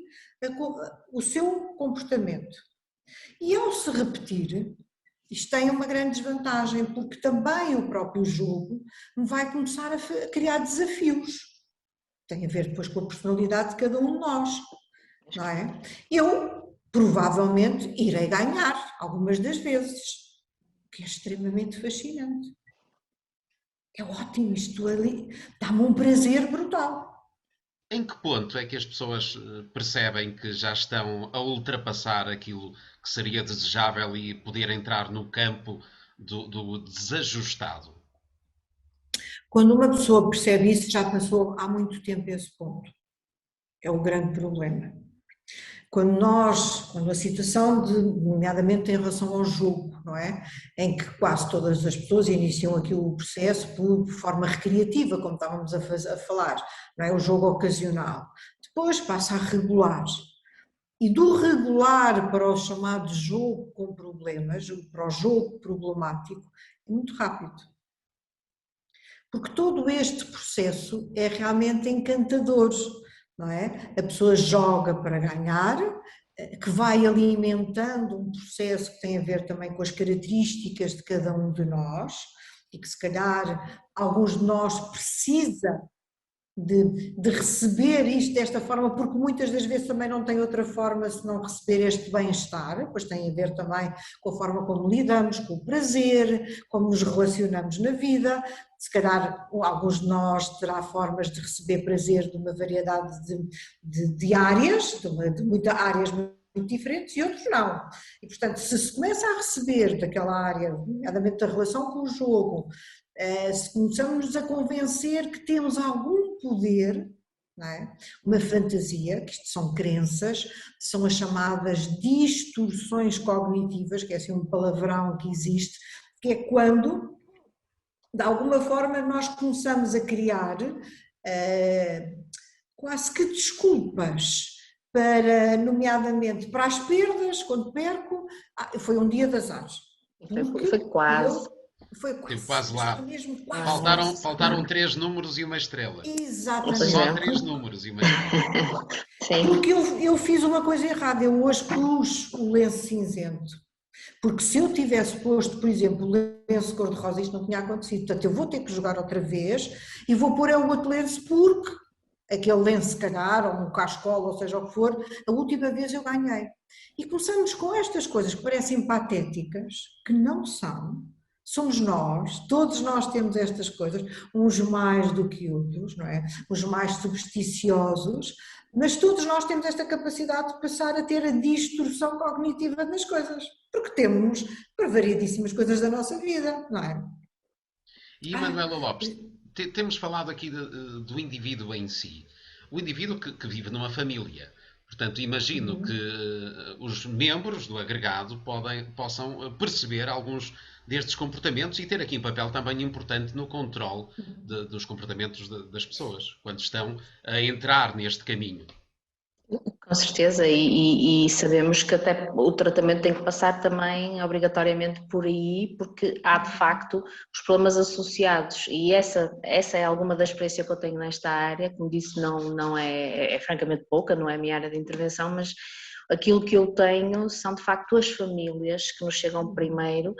o seu comportamento. E ao se repetir, isto tem uma grande desvantagem, porque também o próprio jogo vai começar a criar desafios. Tem a ver depois com a personalidade de cada um de nós, não é? Eu provavelmente irei ganhar algumas das vezes, que é extremamente fascinante. É ótimo, isto ali dá-me um prazer brutal. Em que ponto é que as pessoas percebem que já estão a ultrapassar aquilo que seria desejável e poder entrar no campo do desajustado? Quando uma pessoa percebe isso, já passou há muito tempo esse ponto. É o grande problema. Quando a situação, nomeadamente em relação ao jogo, não é? Em que quase todas as pessoas iniciam aquilo, o processo de forma recreativa, como estávamos a falar, não é? O jogo ocasional. Depois passa a regular. E do regular para o chamado jogo com problemas, para o jogo problemático, é muito rápido. Porque todo este processo é realmente encantador, não é? A pessoa joga para ganhar, que vai alimentando um processo que tem a ver também com as características de cada um de nós, e que se calhar alguns de nós precisa de receber isto desta forma, porque muitas das vezes também não tem outra forma se não receber este bem-estar, pois tem a ver também com a forma como lidamos com o prazer, como nos relacionamos na vida. Se calhar alguns de nós terá formas de receber prazer de uma variedade de áreas, de muitas áreas muito diferentes, e outros não. E portanto, se começa a receber daquela área, nomeadamente da relação com o jogo, se começamos a convencer que temos algum poder, não é? Uma fantasia, que isto são crenças, são as chamadas distorções cognitivas, que é assim um palavrão que existe, que é quando, de alguma forma, nós começamos a criar quase que desculpas para, nomeadamente, para as perdas, quando perco, foi um dia de azar. Foi quase. Foi quase, quase lá. Mesmo quase. Faltaram 3 números e uma estrela. Exatamente. Só 3 números e uma estrela. Sim. Porque eu fiz uma coisa errada, eu hoje pus o lenço cinzento. Porque se eu tivesse posto, por exemplo, o lenço cor-de-rosa, isto não tinha acontecido. Portanto, eu vou ter que jogar outra vez e vou pôr o outro lenço, porque aquele lenço, se calhar, ou um cascola, ou seja o que for, a última vez eu ganhei. E começamos com estas coisas que parecem patéticas, que não são. Somos nós, todos nós temos estas coisas, uns mais do que outros, não é? Uns mais supersticiosos, mas todos nós temos esta capacidade de passar a ter a distorção cognitiva das coisas, porque temos para variedíssimas coisas da nossa vida, não é? E Manuela Lopes, temos falado aqui do indivíduo em si. O indivíduo que vive numa família. Portanto, imagino que os membros do agregado possam perceber alguns destes comportamentos e ter aqui um papel também importante no controle dos comportamentos das pessoas, quando estão a entrar neste caminho. Com certeza, e sabemos que até o tratamento tem que passar também obrigatoriamente por aí, porque há de facto os problemas associados, e essa é alguma da experiência que eu tenho nesta área, como disse, não é francamente pouca, não é a minha área de intervenção, mas aquilo que eu tenho são de facto as famílias que nos chegam primeiro,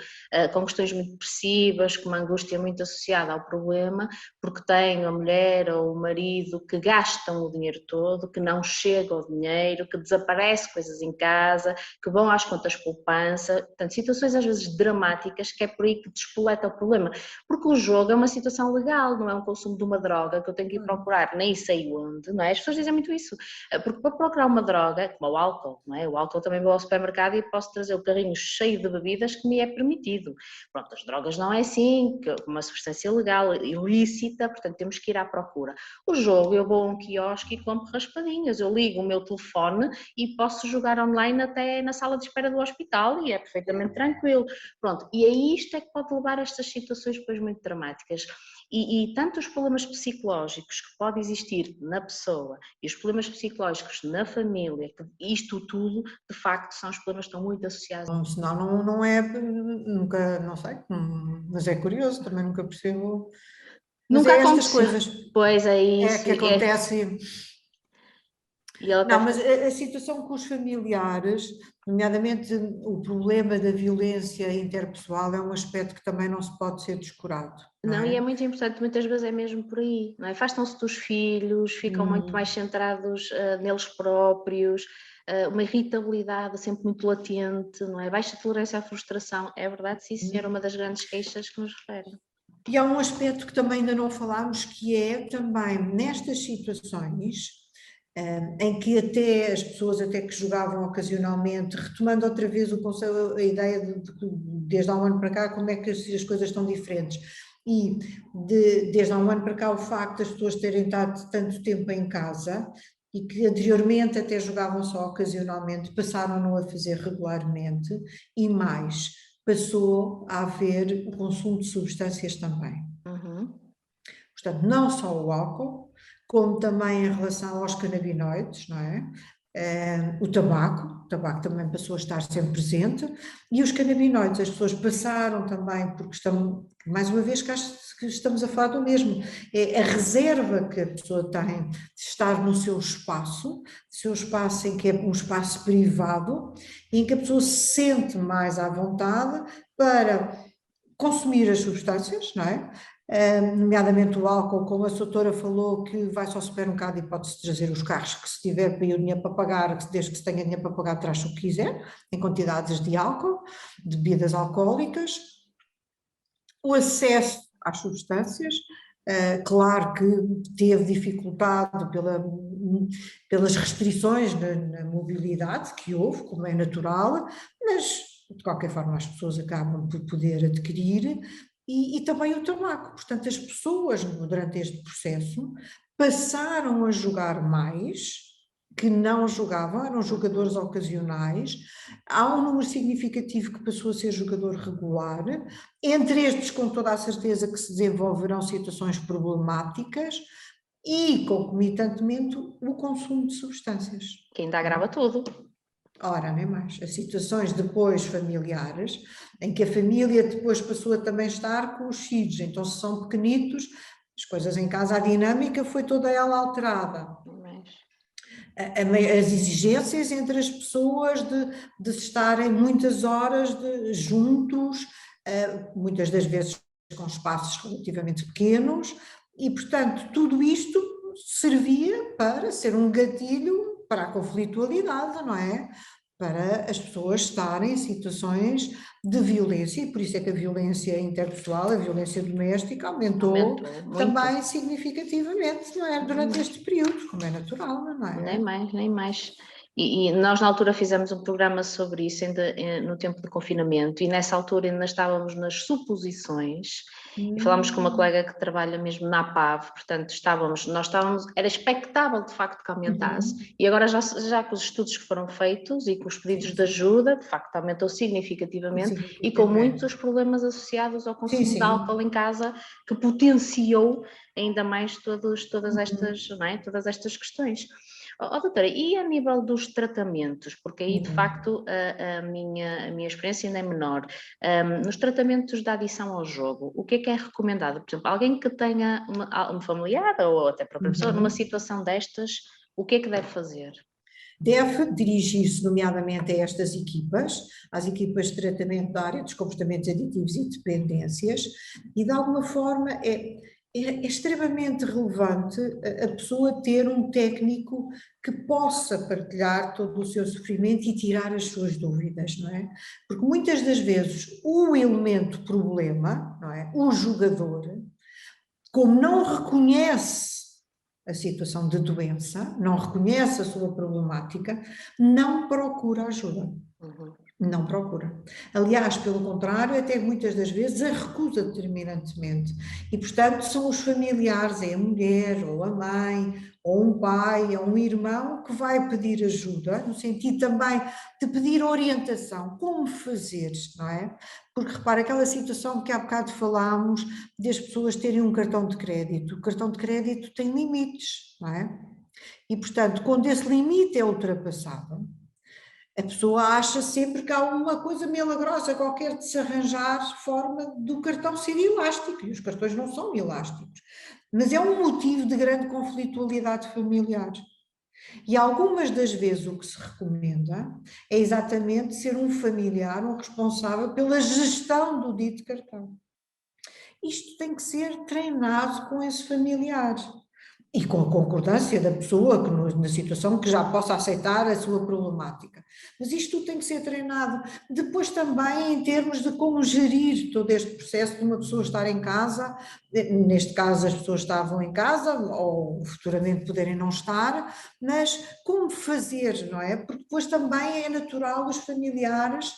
com questões muito depressivas, com uma angústia muito associada ao problema, porque têm a mulher ou o marido que gastam o dinheiro todo, que não chega ao dinheiro, que desaparece coisas em casa, que vão às contas poupança, portanto, situações às vezes dramáticas, que é por aí que despoleta o problema, porque o jogo é uma situação legal, não é um consumo de uma droga que eu tenho que ir procurar nem sei onde, não é? As pessoas dizem muito isso, porque para procurar uma droga, como o álcool, não é? O álcool também vou ao supermercado e posso trazer o carrinho cheio de bebidas que me é permitido. Pronto, as drogas não é assim, que uma substância legal, ilícita, portanto temos que ir à procura. O jogo, eu vou a um quiosque e compro raspadinhas, eu ligo o meu telefone e posso jogar online até na sala de espera do hospital e é perfeitamente tranquilo. Pronto, e é isto é que pode levar a estas situações depois muito dramáticas. E tanto os problemas psicológicos que podem existir na pessoa e os problemas psicológicos na família, isto tudo, de facto, são os problemas que estão muito associados. Senão não é, nunca, não sei, mas é curioso, também nunca percebo. Mas Nunca é estas aconteceu. coisas Pois é é isso. que acontece. E ela Não, mas a situação com os familiares, nomeadamente o problema da violência interpessoal, é um aspecto que também não se pode ser descurado, não Não, e é é? muito importante, muitas vezes é mesmo por aí, não é? Afastam-se dos filhos, ficam muito mais centrados neles próprios, uma irritabilidade sempre muito latente, não é? Baixa tolerância à frustração, é verdade, sim senhor, uma das grandes queixas que nos referem. E há um aspecto que também ainda não falámos, que é também nestas situações, em que até as pessoas até que jogavam ocasionalmente, retomando outra vez o conceito, a ideia desde há um ano para cá, como é que as coisas estão diferentes. E desde há um ano para cá o facto das pessoas terem estado tanto tempo em casa e que anteriormente até jogavam só ocasionalmente, passaram-no a fazer regularmente e mais, passou a haver o consumo de substâncias também. Portanto, não só o álcool, como também em relação aos canabinoides, não é? O tabaco também passou a estar sempre presente, e os canabinoides, as pessoas passaram também, porque estamos, mais uma vez, que estamos a falar do mesmo, é a reserva que a pessoa tem de estar no seu espaço em que é um espaço privado, em que a pessoa se sente mais à vontade para consumir as substâncias, não é? Nomeadamente o álcool, como a doutora falou, que vai-se ao supermercado e pode-se trazer os carros que se tiver para ir o dinheiro para pagar, desde que se tenha dinheiro para pagar, traz o que quiser, em quantidades de álcool, de bebidas alcoólicas. O acesso às substâncias, claro que teve dificultado pelas restrições na mobilidade que houve, como é natural, mas de qualquer forma as pessoas acabam por poder adquirir, e também o tabaco. Portanto, as pessoas durante este processo passaram a jogar mais, que não jogavam, eram jogadores ocasionais. Há um número significativo que passou a ser jogador regular. Entre estes, com toda a certeza que se desenvolverão situações problemáticas e, concomitantemente, o consumo de substâncias. Que ainda agrava tudo. Ora, nem mais. As situações depois familiares, em que a família depois passou a também estar com os filhos, então se são pequenitos, as coisas em casa, a dinâmica foi toda ela alterada. As exigências entre as pessoas de estarem muitas horas juntos, muitas das vezes com espaços relativamente pequenos, e portanto tudo isto servia para ser um gatilho para a conflitualidade, não é? Para as pessoas estarem em situações de violência, e por isso é que a violência interpessoal, a violência doméstica aumentou também significativamente, não é? Durante este período, como é natural, não é? Nem mais. E nós na altura fizemos um programa sobre isso ainda no tempo de confinamento, e nessa altura ainda estávamos nas suposições, e falámos com uma colega que trabalha mesmo na APAV, portanto era expectável de facto que aumentasse, e agora já com os estudos que foram feitos e com os pedidos de ajuda, de facto aumentou significativamente, e com muitos problemas associados ao consumo de álcool em casa, que potenciou ainda mais todas estas questões. Doutora, e a nível dos tratamentos? Porque aí, de facto, a minha experiência ainda é menor. Nos tratamentos da adição ao jogo, o que é recomendado? Por exemplo, alguém que tenha um familiar ou até a própria pessoa numa situação destas, o que é que deve fazer? Deve dirigir-se nomeadamente a estas equipas, às equipas de tratamento da área dos comportamentos aditivos e dependências, e de alguma forma é extremamente relevante a pessoa ter um técnico que possa partilhar todo o seu sofrimento e tirar as suas dúvidas, não é? Porque muitas das vezes o elemento problema, não é? O jogador, como não reconhece a situação de doença, não reconhece a sua problemática, não procura ajuda. Não procura. Aliás, pelo contrário, até muitas das vezes a recusa determinantemente. E, portanto, são os familiares, é a mulher, ou a mãe, ou um pai, ou um irmão que vai pedir ajuda, no sentido também de pedir orientação, como fazer, não é? Porque, repara, aquela situação que há bocado falámos, de as pessoas terem um cartão de crédito. O cartão de crédito tem limites, não é? E, portanto, quando esse limite é ultrapassado, a pessoa acha sempre que há uma coisa milagrosa qualquer de se arranjar forma do cartão ser elástico, e os cartões não são elásticos. Mas é um motivo de grande conflitualidade familiar. E algumas das vezes o que se recomenda é exatamente ser um familiar, um responsável pela gestão do dito cartão. Isto tem que ser treinado com esse familiar. E com a concordância da pessoa que na situação que já possa aceitar a sua problemática. Mas isto tudo tem que ser treinado. Depois também em termos de como gerir todo este processo de uma pessoa estar em casa, neste caso as pessoas estavam em casa ou futuramente poderem não estar, mas como fazer, não é? Porque depois também é natural os familiares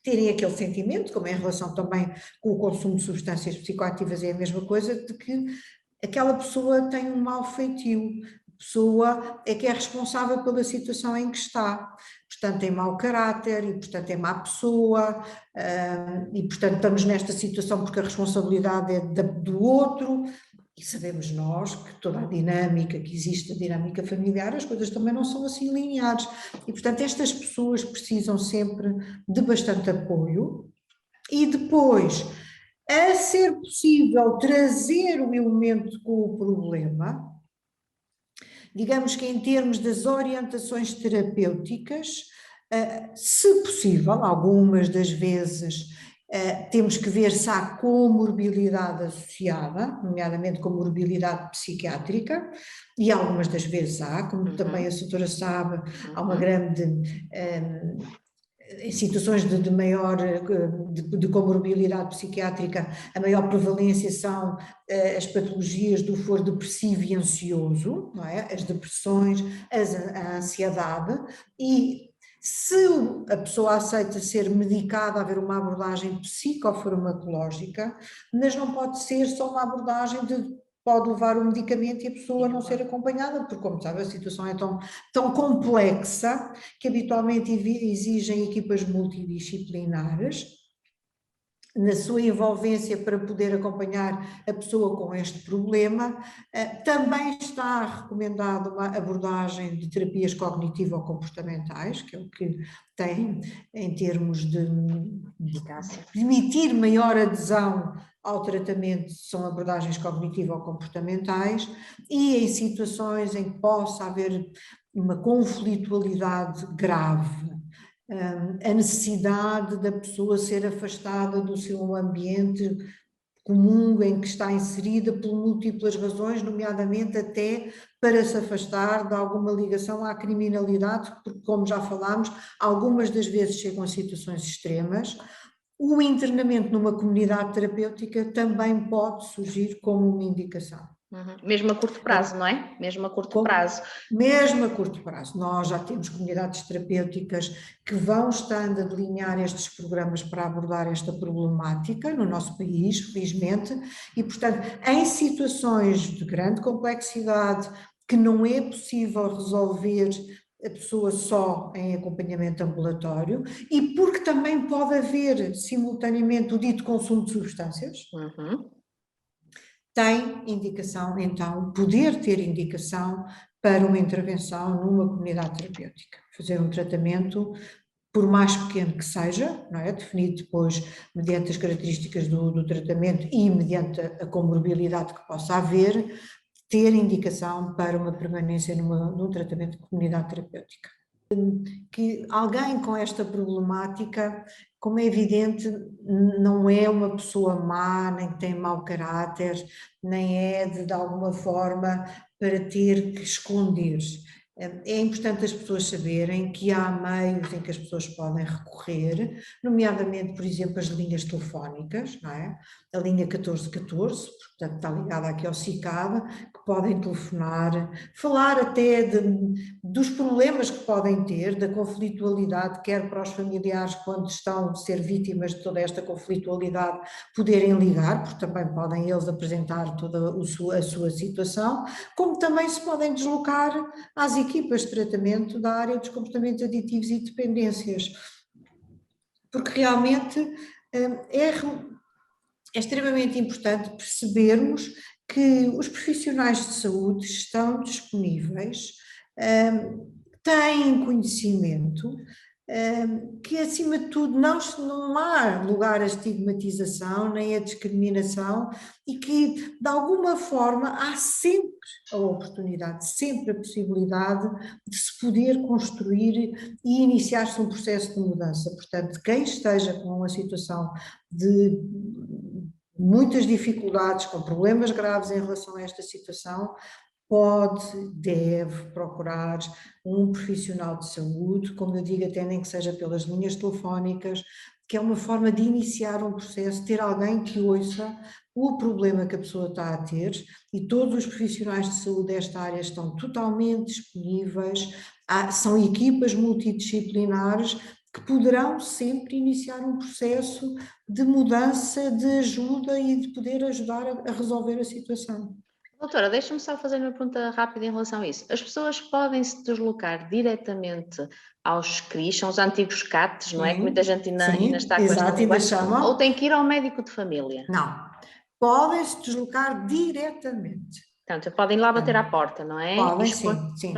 terem aquele sentimento, como é em relação também com o consumo de substâncias psicoativas, é a mesma coisa, de que aquela pessoa tem um mau feitio, a pessoa é que é responsável pela situação em que está, portanto tem mau caráter e portanto é má pessoa e portanto estamos nesta situação porque a responsabilidade é do outro e sabemos nós que toda a dinâmica que existe, a dinâmica familiar, as coisas também não são assim lineares e portanto estas pessoas precisam sempre de bastante apoio e depois, a ser possível trazer o elemento com o problema, digamos que em termos das orientações terapêuticas, se possível, algumas das vezes temos que ver se há comorbilidade associada, nomeadamente comorbilidade psiquiátrica, e algumas das vezes há, como também a doutora sabe, há uma grande... em situações de maior de comorbilidade psiquiátrica, a maior prevalência são as patologias do foro depressivo e ansioso, não é? As depressões, a ansiedade, e se a pessoa aceita ser medicada, haver uma abordagem psicofarmacológica, mas não pode ser só uma abordagem pode levar o medicamento e a pessoa não ser acompanhada, porque, como sabe, a situação é tão complexa que habitualmente exigem equipas multidisciplinares na sua envolvência para poder acompanhar a pessoa com este problema. Também está recomendada uma abordagem de terapias cognitivo-comportamentais, que é o que tem em termos de permitir maior adesão ao tratamento, são abordagens cognitivo-comportamentais, e em situações em que possa haver uma conflitualidade grave, a necessidade da pessoa ser afastada do seu ambiente comum em que está inserida por múltiplas razões, nomeadamente até para se afastar de alguma ligação à criminalidade, porque, como já falámos, algumas das vezes chegam a situações extremas. O internamento numa comunidade terapêutica também pode surgir como uma indicação. Mesmo a curto prazo, não é? Mesmo a curto prazo. Mesmo a curto prazo. Nós já temos comunidades terapêuticas que vão estando a delinear estes programas para abordar esta problemática no nosso país, felizmente, e, portanto, em situações de grande complexidade, que não é possível resolver a pessoa só em acompanhamento ambulatório, e porque também pode haver simultaneamente o dito consumo de substâncias, tem indicação, então, poder ter indicação para uma intervenção numa comunidade terapêutica. Fazer um tratamento, por mais pequeno que seja, não é? Definido depois mediante as características do tratamento e mediante a comorbilidade que possa haver, ter indicação para uma permanência num tratamento de comunidade terapêutica. Que alguém com esta problemática, como é evidente, não é uma pessoa má, nem tem mau caráter, nem é de alguma forma para ter que esconder. É importante as pessoas saberem que há meios em que as pessoas podem recorrer, nomeadamente, por exemplo, as linhas telefónicas, não é? A linha 1414, portanto está ligada aqui ao CICAD, que podem telefonar, falar até dos problemas que podem ter, da conflitualidade, quer para os familiares quando estão a ser vítimas de toda esta conflitualidade, poderem ligar, porque também podem eles apresentar toda a sua situação, como também se podem deslocar às equipas de tratamento da área dos comportamentos aditivos e dependências, porque realmente é extremamente importante percebermos que os profissionais de saúde estão disponíveis, têm conhecimento, que acima de tudo não há lugar à estigmatização nem à discriminação e que de alguma forma há sempre a oportunidade, sempre a possibilidade de se poder construir e iniciar-se um processo de mudança. Portanto, quem esteja com uma situação de muitas dificuldades, com problemas graves em relação a esta situação, deve procurar um profissional de saúde, como eu digo, até nem que seja pelas linhas telefónicas, que é uma forma de iniciar um processo, ter alguém que ouça o problema que a pessoa está a ter, e todos os profissionais de saúde desta área estão totalmente disponíveis, são equipas multidisciplinares que poderão sempre iniciar um processo de mudança, de ajuda e de poder ajudar a resolver a situação. Doutora, deixa-me só fazer uma pergunta rápida em relação a isso. As pessoas podem se deslocar diretamente aos CRIs, são os antigos CATs, não é? Que muita gente ainda está com esta linguagem. Ou tem que ir ao médico de família? Não, podem se deslocar diretamente. Portanto, podem ir lá bater à porta, não é? Podem, sim.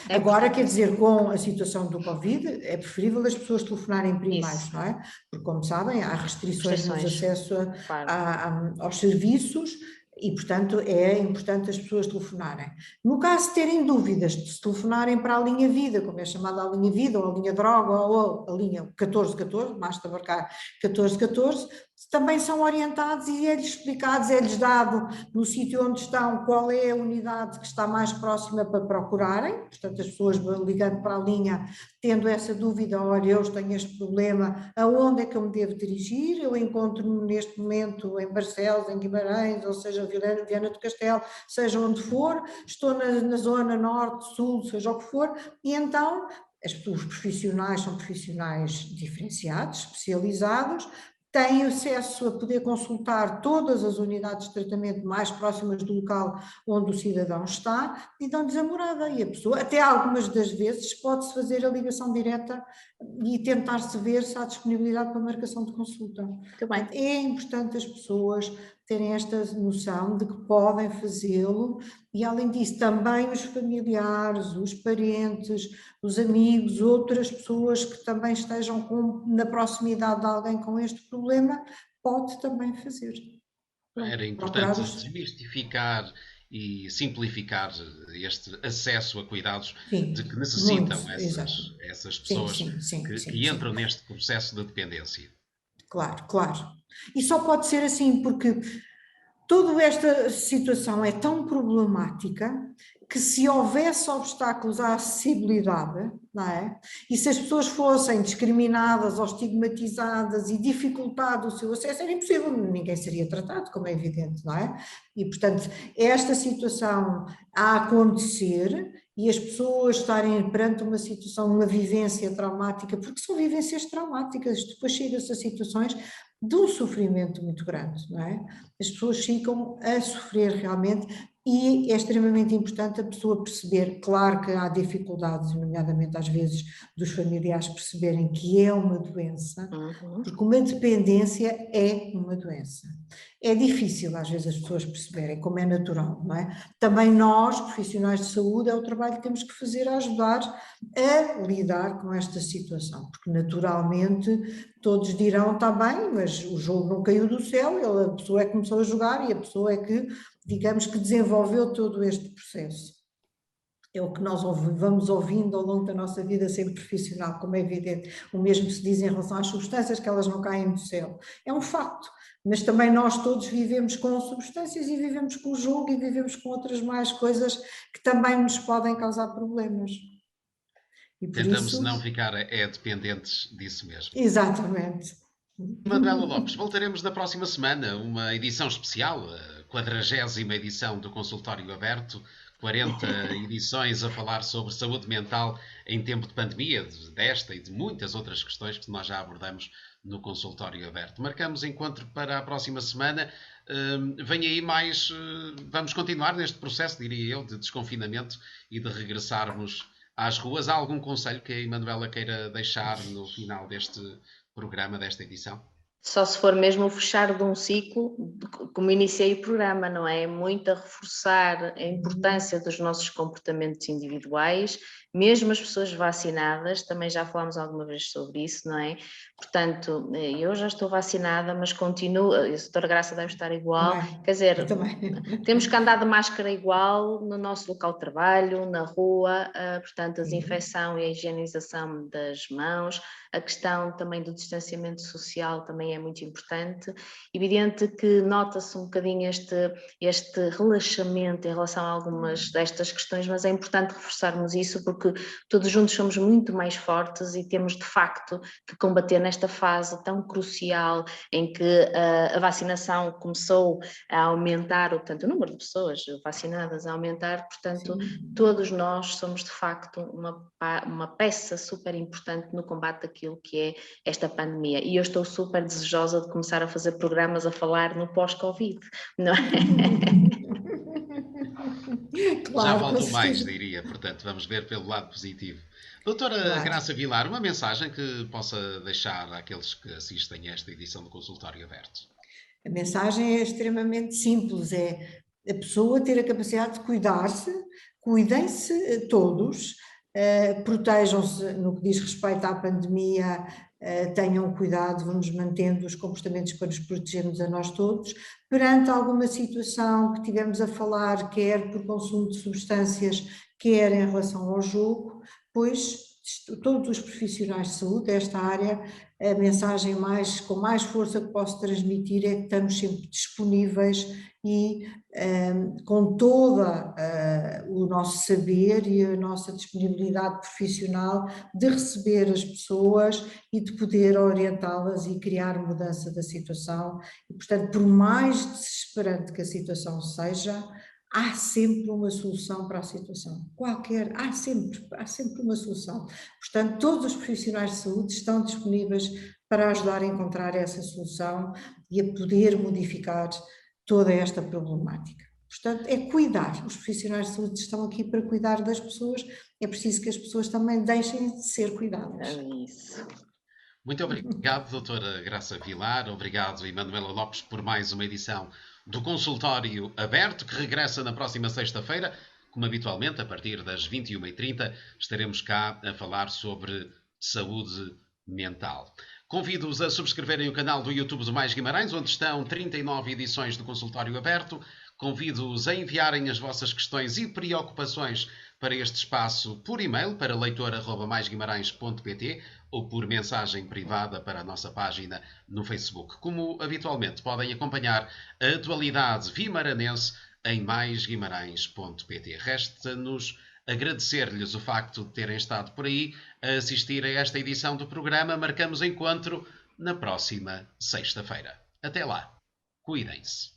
Agora, quer dizer, com a situação do Covid, é preferível as pessoas telefonarem primeiro, não é? Porque, como sabem, há restrições no acesso aos serviços. E, portanto, é importante as pessoas telefonarem. No caso de terem dúvidas, de se telefonarem para a linha vida, como é chamada a linha vida, ou a linha droga, ou a linha 1414, basta marcar 1414, também são orientados e é-lhes explicado, é-lhes dado no sítio onde estão qual é a unidade que está mais próxima para procurarem. Portanto, as pessoas vão ligando para a linha, tendo essa dúvida, olha, eu tenho este problema, aonde é que eu me devo dirigir? Eu encontro-me neste momento em Barcelos, em Guimarães, ou seja, Viana do Castelo, seja onde for, estou na zona norte, sul, seja o que for, e então os profissionais são profissionais diferenciados, especializados, têm acesso a poder consultar todas as unidades de tratamento mais próximas do local onde o cidadão está e dão-lhes a morada, e a pessoa, até algumas das vezes, pode-se fazer a ligação direta e tentar-se ver se há disponibilidade para marcação de consulta. Muito bem. É importante as pessoas terem esta noção de que podem fazê-lo e, além disso, também os familiares, os parentes, os amigos, outras pessoas que também estejam na proximidade de alguém com este problema, pode também fazer. Era importante desmistificar e simplificar este acesso a cuidados de que necessitam essas pessoas que entram neste processo de dependência. Claro. E só pode ser assim porque toda esta situação é tão problemática que, se houvesse obstáculos à acessibilidade, não é? E se as pessoas fossem discriminadas ou estigmatizadas e dificultado o seu acesso, era impossível, ninguém seria tratado, como é evidente, não é? E, portanto, esta situação a acontecer e as pessoas estarem perante uma situação, uma vivência traumática, porque são vivências traumáticas, depois chega-se a situações de um sofrimento muito grande, não é? As pessoas ficam a sofrer realmente, e é extremamente importante a pessoa perceber, claro que há dificuldades, nomeadamente às vezes dos familiares perceberem que é uma doença, porque uma dependência é uma doença. É difícil às vezes as pessoas perceberem, como é natural, não é? Também nós, profissionais de saúde, é o trabalho que temos que fazer a ajudar a lidar com esta situação, porque naturalmente todos dirão, está bem, mas o jogo não caiu do céu, a pessoa é que começou a jogar e a pessoa é que, digamos, que desenvolveu todo este processo. É o que nós vamos ouvindo ao longo da nossa vida sempre profissional, como é evidente. O mesmo se diz em relação às substâncias, que elas não caem do céu. É um facto, mas também nós todos vivemos com substâncias e vivemos com o jogo e vivemos com outras mais coisas que também nos podem causar problemas. E por tentamos isso... não ficar dependentes disso mesmo. Exatamente. Manuela Lopes, voltaremos na próxima semana, uma edição especial, a 40ª edição do Consultório Aberto, 40 edições a falar sobre saúde mental em tempo de pandemia, desta e de muitas outras questões que nós já abordamos no Consultório Aberto. Marcamos encontro para a próxima semana. Vem aí mais... Vamos continuar neste processo, diria eu, de desconfinamento e de regressarmos às ruas. Há algum conselho que a Emanuela queira deixar no final deste programa, desta edição? Só se for mesmo o fechar de um ciclo, como iniciei o programa, não é? Muito a reforçar a importância dos nossos comportamentos individuais, mesmo as pessoas vacinadas, também já falámos alguma vez sobre isso, não é? Portanto, eu já estou vacinada, mas continuo, a doutora Graça deve estar igual, quer dizer, temos que andar de máscara igual no nosso local de trabalho, na rua, portanto, a desinfecção e a higienização das mãos, a questão também do distanciamento social também é muito importante. Evidente que nota-se um bocadinho este relaxamento em relação a algumas destas questões, mas é importante reforçarmos isso porque todos juntos somos muito mais fortes e temos de facto que combater nesta fase tão crucial em que a vacinação começou a aumentar, portanto, o número de pessoas vacinadas a aumentar, portanto, todos nós somos de facto uma peça super importante no combate daquilo que é esta pandemia. E eu estou super desejosa de começar a fazer programas a falar no pós-Covid, não é? Claro, já faltou mais, diria, portanto, vamos ver pelo lado positivo. Doutora Graça Vilar, uma mensagem que possa deixar àqueles que assistem a esta edição do Consultório Aberto? A mensagem é extremamente simples, é a pessoa ter a capacidade de cuidar-se, cuidem-se todos, protejam-se no que diz respeito à pandemia, tenham cuidado, vamos mantendo os comportamentos para nos protegermos a nós todos. Perante alguma situação que tivemos a falar, quer por consumo de substâncias, quer em relação ao jogo, pois todos os profissionais de saúde desta área, a mensagem com mais força que posso transmitir é que estamos sempre disponíveis e com todo o nosso saber e a nossa disponibilidade profissional de receber as pessoas e de poder orientá-las e criar mudança da situação. E, portanto, por mais desesperante que a situação seja, há sempre uma solução para a situação, há sempre uma solução. Portanto, todos os profissionais de saúde estão disponíveis para ajudar a encontrar essa solução e a poder modificar toda esta problemática. Portanto, é cuidar, os profissionais de saúde estão aqui para cuidar das pessoas, é preciso que as pessoas também deixem de ser cuidadas. É isso. Muito obrigado, doutora Graça Vilar, obrigado, Emanuela Lopes, por mais uma edição do Consultório Aberto, que regressa na próxima sexta-feira, como habitualmente, a partir das 21h30, estaremos cá a falar sobre saúde mental. Convido-os a subscreverem o canal do YouTube do Mais Guimarães, onde estão 39 edições do Consultório Aberto. Convido-os a enviarem as vossas questões e preocupações para este espaço por e-mail para leitor@maisguimarães.pt ou por mensagem privada para a nossa página no Facebook. Como habitualmente, podem acompanhar a atualidade vimaranense em maisguimarães.pt. Resta-nos agradecer-lhes o facto de terem estado por aí a assistir a esta edição do programa. Marcamos encontro na próxima sexta-feira. Até lá. Cuidem-se.